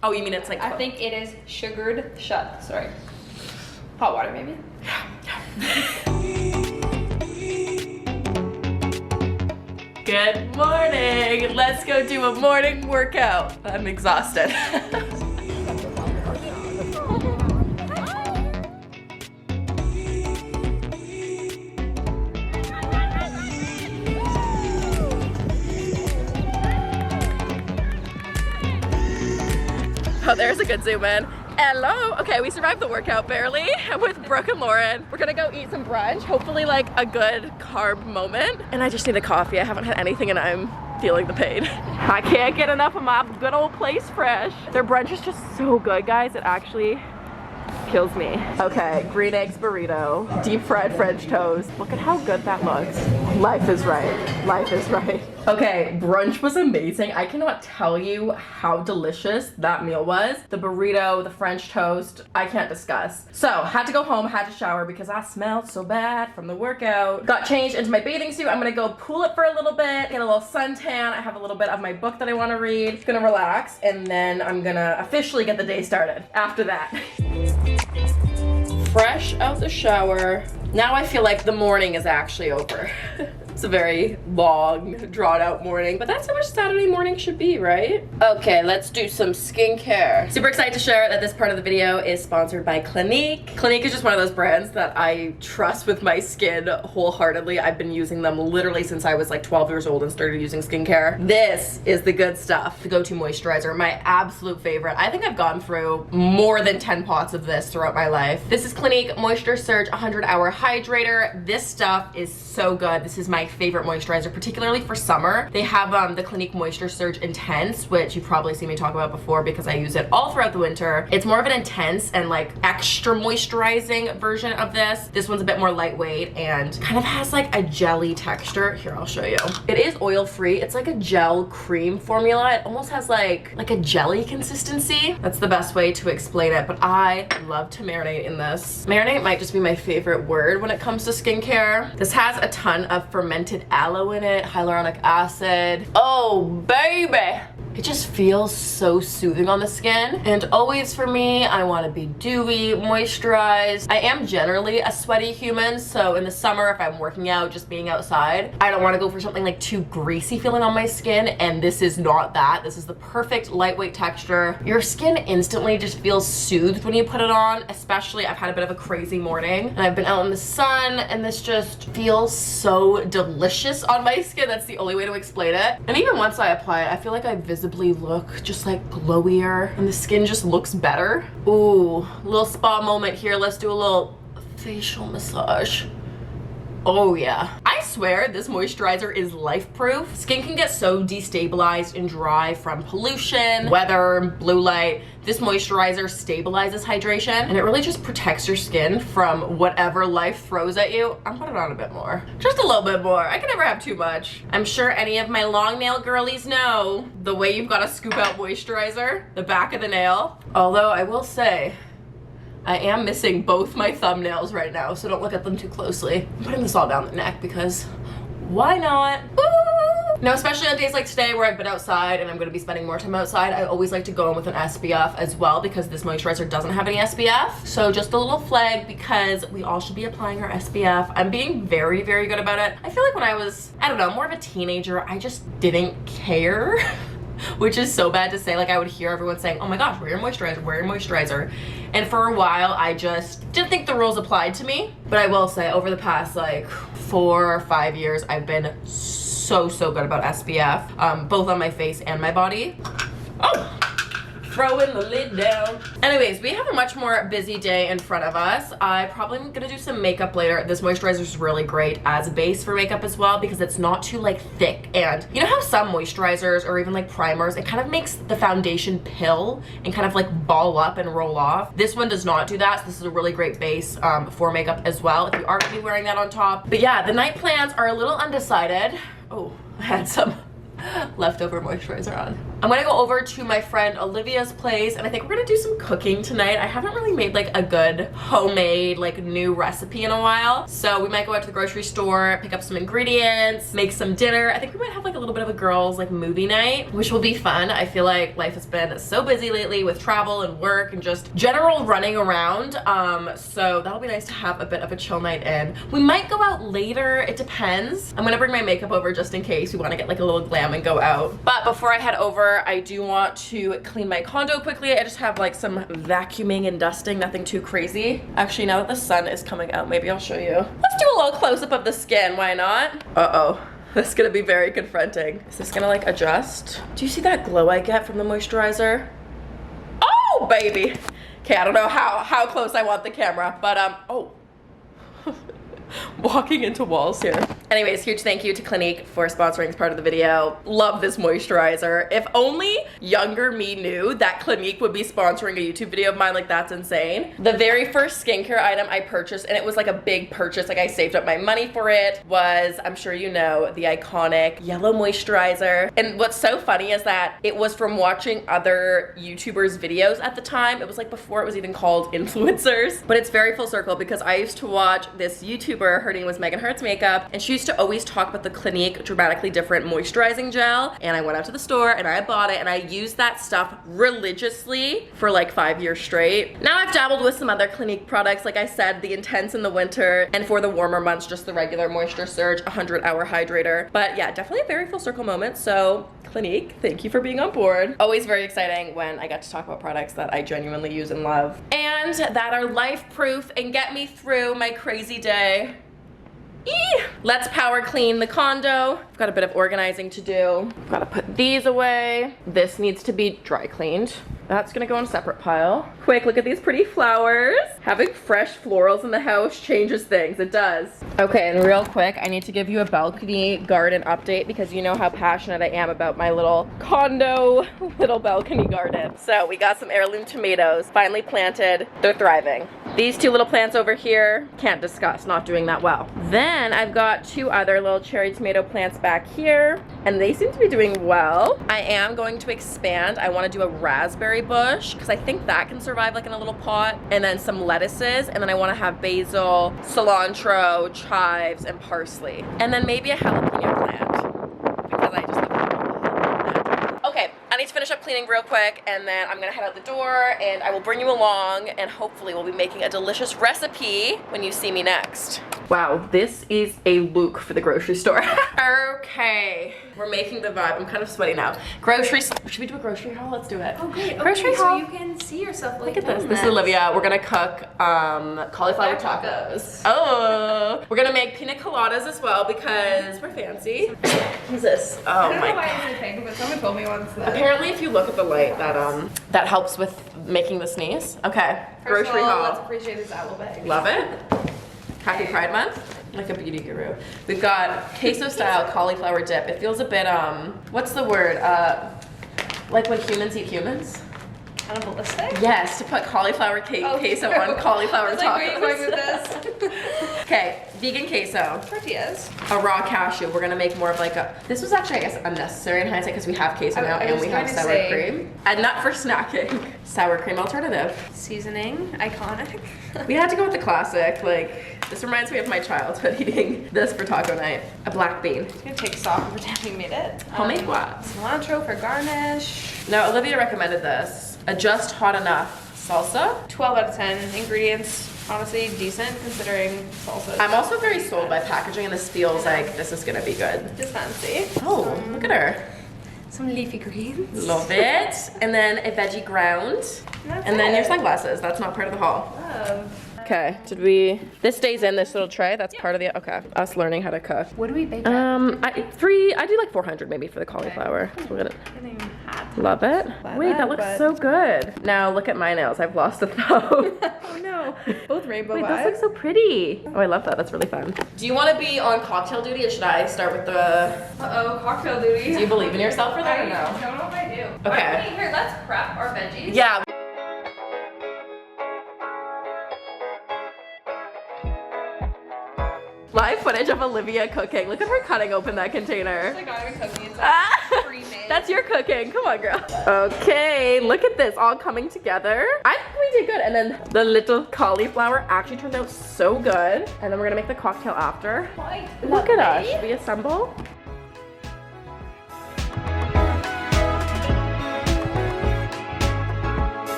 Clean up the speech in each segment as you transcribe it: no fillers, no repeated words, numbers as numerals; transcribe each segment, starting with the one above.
Oh, you mean it's like I think it is sugared shut. Sorry. Hot water, maybe? Good morning. Let's go do a morning workout. I'm exhausted. Oh, there's a good zoom in. Hello. Okay, we survived the workout barely with Brooke and Lauren. We're gonna go eat some brunch, hopefully like a good carb moment. And I just need a coffee. I haven't had anything and I'm feeling the pain. I can't get enough of my good old Place Fresh. Their brunch is just so good, guys. It actually kills me. Okay, green eggs burrito, deep fried French toast. Look at how good that looks. Life is right. Life is right. Okay, brunch was amazing. I cannot tell you how delicious that meal was. The burrito, the French toast, I can't discuss. So, had to go home, had to shower because I smelled so bad from the workout. Got changed into my bathing suit. I'm gonna go pool it for a little bit, get a little suntan. I have a little bit of my book that I wanna read. Gonna relax, and then I'm gonna officially get the day started after that. Fresh out the shower. Now I feel like the morning is actually over. It's a very long, drawn out morning, but that's how much Saturday morning should be, right? Okay, let's do some skincare. Super excited to share that this part of the video is sponsored by Clinique. Clinique is just one of those brands that I trust with my skin wholeheartedly. I've been using them literally since I was like 12 years old and started using skincare. This is the good stuff. The go-to moisturizer, my absolute favorite. I think I've gone through more than 10 pots of this throughout my life. This is Clinique Moisture Surge 100-Hour Hydrator. This stuff is so good. This is my favorite moisturizer, particularly for summer. They have the Clinique Moisture Surge Intense, which you've probably seen me talk about before because I use it all throughout the winter. It's more of an intense and like extra moisturizing version of this. This one's a bit more lightweight and kind of has like a jelly texture. Here, I'll show you. It is oil-free. It's like a gel cream formula. It almost has like a jelly consistency. That's the best way to explain it, but I love to marinate in this. Marinate might just be my favorite word when it comes to skincare. This has a ton of fermented aloe in it, hyaluronic acid. Oh, baby. It just feels so soothing on the skin. And always for me, I want to be dewy, moisturized. I am generally a sweaty human, so in the summer, if I'm working out, just being outside, I don't want to go for something like too greasy feeling on my skin, and this is not that. This is the perfect lightweight texture. Your skin instantly just feels soothed when you put it on, especially I've had a bit of a crazy morning, and I've been out in the sun, and this just feels so delicious on my skin. That's the only way to explain it. And even once I apply it, I feel like I visibly look just like glowier and the skin just looks better. Ooh, little spa moment here. Let's do a little facial massage. Oh yeah. I swear this moisturizer is life-proof. Skin can get so destabilized and dry from pollution, weather, blue light. This moisturizer stabilizes hydration and it really just protects your skin from whatever life throws at you. I'm putting on a bit more. Just a little bit more. I can never have too much. I'm sure any of my long nail girlies know the way you've got to scoop out moisturizer, the back of the nail. Although I will say, I am missing both my thumbnails right now, so don't look at them too closely. I'm putting this all down the neck because why not? Woo! Now, especially on days like today where I've been outside and I'm going to be spending more time outside, I always like to go in with an SPF as well because this moisturizer doesn't have any SPF. So just a little flag because we all should be applying our SPF. I'm being very, very good about it. I feel like when I was, I don't know, more of a teenager, I just didn't care. Which is so bad to say. Like I would hear everyone saying, oh my gosh, wear your moisturizer, wear your moisturizer. And for a while, I just didn't think the rules applied to me. But I will say over the past like 4 or 5 years, I've been so good about SPF, both on my face and my body. Oh! Throwing the lid down. Anyways, we have a much more busy day in front of us. I probably am gonna do some makeup later. This moisturizer is really great as a base for makeup as well because it's not too like thick. And you know how some moisturizers or even like primers, it kind of makes the foundation pill and kind of like ball up and roll off. This one does not do that. So this is a really great base for makeup as well if you are gonna be wearing that on top. But yeah, the night plans are a little undecided. Oh, I had some leftover moisturizer on. I'm gonna go over to my friend Olivia's place and I think we're gonna do some cooking tonight. I haven't really made like a good homemade like new recipe in a while. So we might go out to the grocery store, pick up some ingredients, make some dinner. I think we might have like a little bit of a girls like movie night, which will be fun. I feel like life has been so busy lately with travel and work and just general running around. So that'll be nice to have a bit of a chill night in. We might go out later, it depends. I'm gonna bring my makeup over just in case we wanna get like a little glam and go out. But before I head over, I do want to clean my condo quickly. I just have like some vacuuming and dusting, nothing too crazy. Actually, now that the sun is coming out, maybe I'll show you. Let's do a little close-up of the skin, why not? Uh-oh, that's gonna be very confronting. Is this gonna like adjust? Do you see that glow I get from the moisturizer? Oh, baby. Okay, I don't know how close I want the camera, but oh. Walking into walls here. Anyways, huge thank you to Clinique for sponsoring this part of the video. Love this moisturizer. If only younger me knew that Clinique would be sponsoring a YouTube video of mine, like that's insane. The very first skincare item I purchased, and it was like a big purchase, like I saved up my money for it, was, I'm sure you know, the iconic yellow moisturizer. And what's so funny is that it was from watching other YouTubers' videos at the time. It was like before it was even called influencers. But it's very full circle because I used to watch this YouTuber, her name was Megan Hart's Makeup, and she used to always talk about the Clinique Dramatically Different Moisturizing Gel, and I went out to the store and I bought it and I used that stuff religiously for like 5 years straight. Now I've dabbled with some other Clinique products, like I said, the Intense in the winter, and for the warmer months, just the regular Moisture Surge 100-hour hydrator. But yeah, definitely a very full circle moment, so Clinique, thank you for being on board. Always very exciting when I get to talk about products that I genuinely use and love, and that are life-proof and get me through my crazy day. Let's power clean the condo. I've got a bit of organizing to do. I've got to put these away. This needs to be dry cleaned. That's gonna go in a separate pile. Quick, look at these pretty flowers. Having fresh florals in the house changes things, it does. Okay, and real quick, I need to give you a balcony garden update because you know how passionate I am about my little condo, little balcony garden. So we got some heirloom tomatoes, finally planted, they're thriving. These two little plants over here, can't discuss, not doing that well. Then I've got two other little cherry tomato plants back here, and they seem to be doing well. I am going to expand. I wanna do a raspberry bush because I think that can survive like in a little pot, and then some lettuces, and then I want to have basil, cilantro, chives, and parsley, and then maybe a jalapeno plant because I just love it. Okay, I need to finish up cleaning real quick and then I'm gonna head out the door and I will bring you along and hopefully we'll be making a delicious recipe when you see me next. Wow, this is a look for the grocery store. Okay, we're making the vibe. I'm kind of sweaty now. Should we do a grocery haul? Let's do it. Oh great, okay, grocery haul. so you can see yourself like Look at this. This is Olivia. We're gonna cook cauliflower tacos. Oh, we're gonna make pina coladas as well because we're fancy. What's this? Oh I don't my know why god. it's a thing, but someone told me once that. Apparently, if you look at the light, that helps with making the sneeze. Okay, First grocery of all, haul. let's appreciate this owl bag. Love it. Happy Pride Month. Like a beauty guru. We've got queso style cauliflower dip. It feels a bit what's the word? Like when humans eat humans? Cannibalistic? Yes, to put cauliflower queso on cauliflower tacos. Like, where are you going with this? Okay, vegan queso. Tortillas. A raw cashew. We're gonna make more of like a. This was actually, I guess, unnecessary in hindsight because we have queso now and we have sour cream. A nut for snacking. Sour cream alternative. Seasoning. Iconic. We had to go with the classic. Like, this reminds me of my childhood eating this for taco night. A black bean. It's gonna take sauce and pretend we made it. Homemade what? Cilantro for garnish. Now, Olivia recommended this. A just hot enough salsa. 12 out of 10 ingredients. Honestly, decent considering salsa. I'm also very sold by packaging, and this feels like this is gonna be good. Just fancy. Oh, look at her. Some leafy greens. Love it. And then a veggie ground. And then your sunglasses. That's not part of the haul. Love. Okay, this stays in this little tray. That's part of the, okay. Us learning how to cook. What do we bake at? I do like 400 maybe for the cauliflower. So we're gonna, love it. Wait, that looks so good. Now look at my nails. I've lost a thumb. Oh no, both rainbow Wait, vibes. those look so pretty. Oh, I love that. That's really fun. Do you want to be on cocktail duty or should I start with the... Uh-oh, cocktail duty. Do you believe in yourself for that or no? I don't know if I do. Okay. Wait, here, let's prep our veggies. Yeah. Live footage of Olivia cooking. Look at her cutting open that container. It's like not even cooking, it's like pre-made. That's your cooking. Come on, girl. Okay, look at this all coming together. I think we did good. And then the little cauliflower actually turned out so good. And then we're gonna make the cocktail after. Look at us. Should we assemble?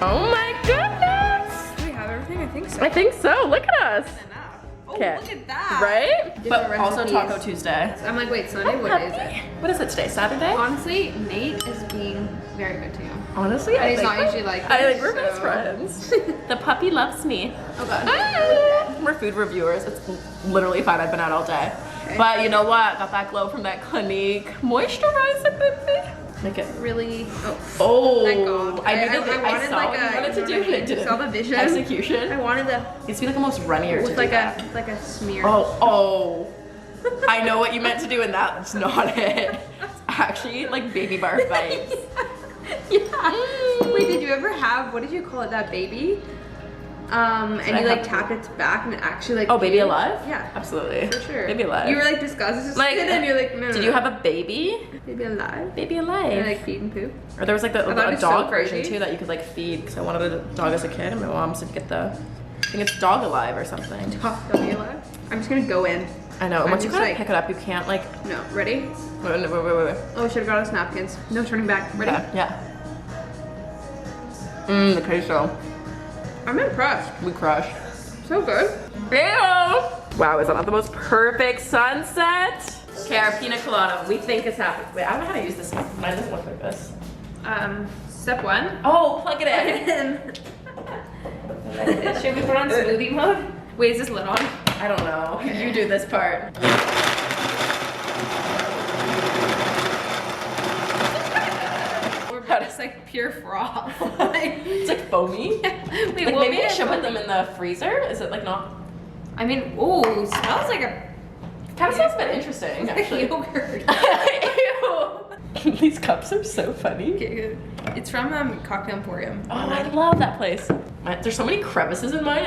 Oh my goodness! Do we have everything? I think so. I think so. Look at us. Oh, look at that. Right? Different But also recipes. Taco Tuesday. I'm like, wait, Sunday? What day is it? What is it today? Saturday? Honestly, Nate is being very good to you. Honestly, And he's not usually like I this, like we're best so- friends. The puppy loves me. Oh god. We're food reviewers. It's literally fine. I've been out all day. Okay. But you know what? Got that glow from that Clinique moisturizer, baby. Make it Really? Oh, Thank God. I knew that I wanted saw like what you a, wanted to do, but it didn't. saw the vision. Execution. I wanted the It's be like almost runnier to with do like that. a smear. Oh. I know what you meant to do, and that's not it. It's actually like baby bar vibes. Yeah. Wait, did you ever have, what did you call it, that baby? And I you like have- tapped its back and it actually like Oh, Baby came? Alive? Yeah. Absolutely. For sure. Baby Alive. You were like disgusted Like, and you're like, no, did you have a baby? Baby Alive? Baby And Alive. like feed and poop? Or there was like the thought it a was so dog version crazy. too that you could like feed because I wanted a dog as a kid and my mom said get the, I think it's Dog Alive or something. Baby Alive? I'm just gonna go in. I know, and I'm once you just kind of like- pick it up, you can't like, No, ready? wait. Oh, should have got us napkins. No turning back. Ready? Yeah. Mmm, the queso. I'm impressed. We crushed. So good. Ew. Wow, is that not the most perfect sunset? Okay, our pina colada, we think is happening. Wait, I don't know how to use this. Mine doesn't look like this. Step one. Oh, plug it in. Should we put on smoothie mode? Wait, is this lid on? I don't know. You do this part. It's like pure froth. It's like foamy. Wait, Like what maybe I made should put it? them in the freezer. Is it like not? I mean, ooh, smells like a Kind of sounds a bit interesting, actually. yogurt. Ew. These cups are so funny. Okay, good. It's from Cocktail Emporium. Oh, I love that place. There's so many crevices in mine.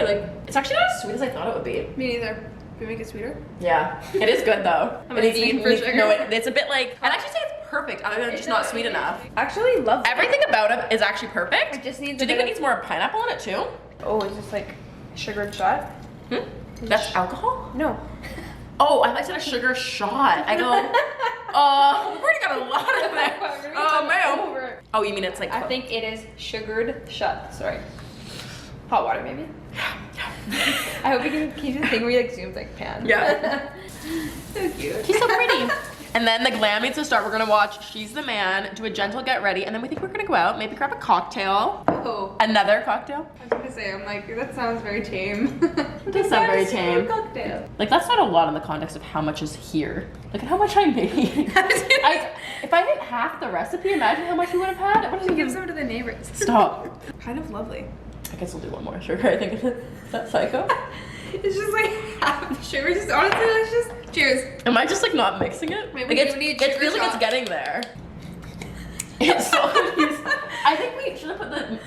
It's actually not as sweet as I thought it would be. Me neither. Can we make it sweeter? Yeah, it is good though. I'm gonna eat for sugar. No, it's a bit like. I'd actually say it's perfect. Other than just not sweet enough. Actually, love Everything about it is actually perfect. It just needs Do a you think bit it needs more pineapple in it too? Oh, is this like sugared shot? Hmm? That's alcohol? No. Oh, I thought you said a sugar shot. I go, we've already got a lot of that. Oh, man. Oh, you mean it's like. I think it is sugared shot. Sorry. Hot water, maybe? I hope we can keep the thing where you like zooms like pan. Yeah. So cute. He's so pretty. And then the glam needs to start. We're gonna watch She's the Man, do a gentle get ready, and then we think we're gonna go out, maybe grab a cocktail. Oh. Another cocktail. I was gonna say, I'm like, that sounds very tame. It does sound very Yes, tame. Cocktail. Like that's not a lot in the context of how much is here. Look at how much I made. If I did half the recipe, imagine how much we would have had. What We give some to the neighbors. Stop. Kind of lovely. I guess we'll do one more sugar. I think is that psycho. It's just like half the sugar. Just honestly, let's just cheers. Am I just like not mixing it? Maybe Like, we it's, do need it sugar feels like it's shot. getting there. It's so confusing. I think we should have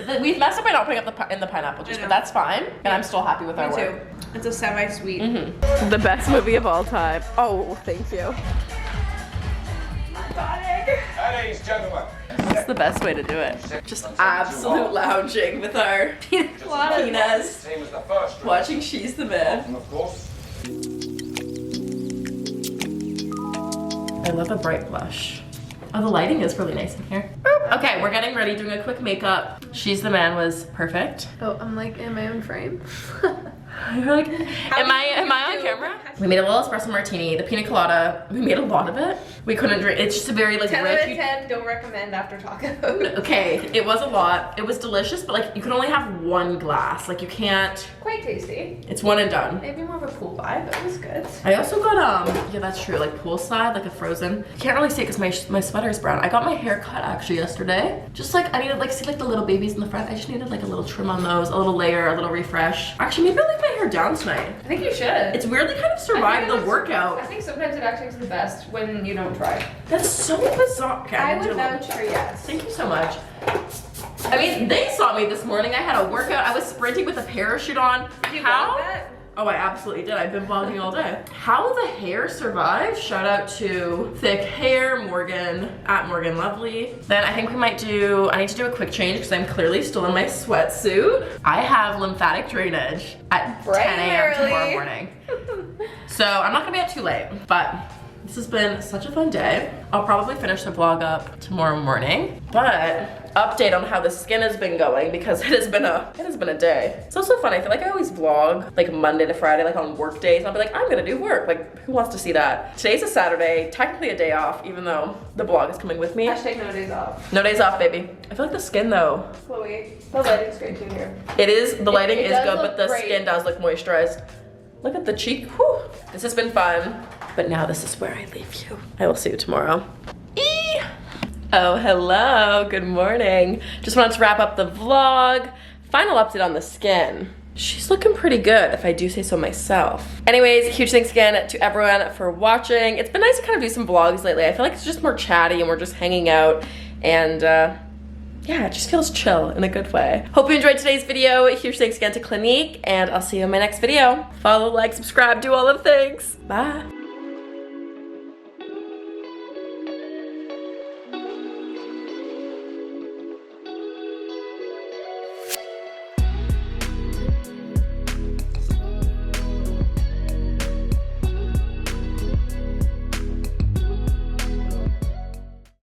put we've messed up by not putting up in the pineapple juice, I but know. that's fine. And I'm still happy with our Me work. too. It's a semi-sweet. The best movie of all time. Oh, thank you. Ladies and gentlemen, That's the best way to do it. Just absolute lounging with our pinas, team is the first round. watching She's the Man. And of course, I love a bright blush. Oh, the lighting is really nice in here. Boop. Okay, we're getting ready, doing a quick makeup. She's the Man was perfect. Oh, I'm like in my own frame. You're like, am I on camera? We made a little espresso martini, the pina colada. We made a lot of it. We couldn't drink. It's just a very like 10 rich. out of 10, don't recommend after taco. Okay, it was a lot. It was delicious, but like you can only have one glass. Like you can't. Quite tasty. It's one and done. Maybe more of a pool vibe, but it was good. I also got yeah, that's true. Like poolside, like a frozen. Can't really see it because my sweater's brown. I got my hair cut actually yesterday. Just like I needed like see like the little babies in the front. I just needed like a little trim on those, a little layer, a little refresh. Actually, maybe I'll leave my hair down tonight. I think you should. It's weirdly kind of survived the workout. I think sometimes it actually is the best when you don't try. That's so bizarre. Okay, I I'm would gonna do a vouch little- for yes. Thank you so much. I mean, they saw me this morning. I had a workout. I was sprinting with a parachute on. Did you How? vlog that? Oh, I absolutely did. I've been vlogging all day. How the hair survived. Shout out to Thick Hair, Morgan, at Morgan Lovely. Then I think we might do, I need to do a quick change because I'm clearly still in my sweatsuit. I have lymphatic drainage at 10 a.m. tomorrow morning. So I'm not gonna be up too late, but this has been such a fun day. I'll probably finish the vlog up tomorrow morning, but update on how the skin has been going because it has been a day. It's also fun. I feel like I always vlog like Monday to Friday, like on work days. I'll be like, I'm gonna do work. Like, who wants to see that? Today's a Saturday, technically a day off, even though the vlog is coming with me. Hashtag no days off. No days off, baby. I feel like the skin though. Chloe, the lighting's great too here. It is, the lighting is does good, look but the great. skin does look moisturized. Look at the cheek. Whew. This has been fun, but now this is where I leave you. I will see you tomorrow. Eee! Oh, hello, good morning. Just wanted to wrap up the vlog. Final update on the skin. She's looking pretty good, if I do say so myself. Anyways, huge thanks again to everyone for watching. It's been nice to kind of do some vlogs lately. I feel like it's just more chatty and we're just hanging out and yeah, it just feels chill in a good way. Hope you enjoyed today's video. Huge thanks again to Clinique and I'll see you in my next video. Follow, like, subscribe, do all the things. Bye.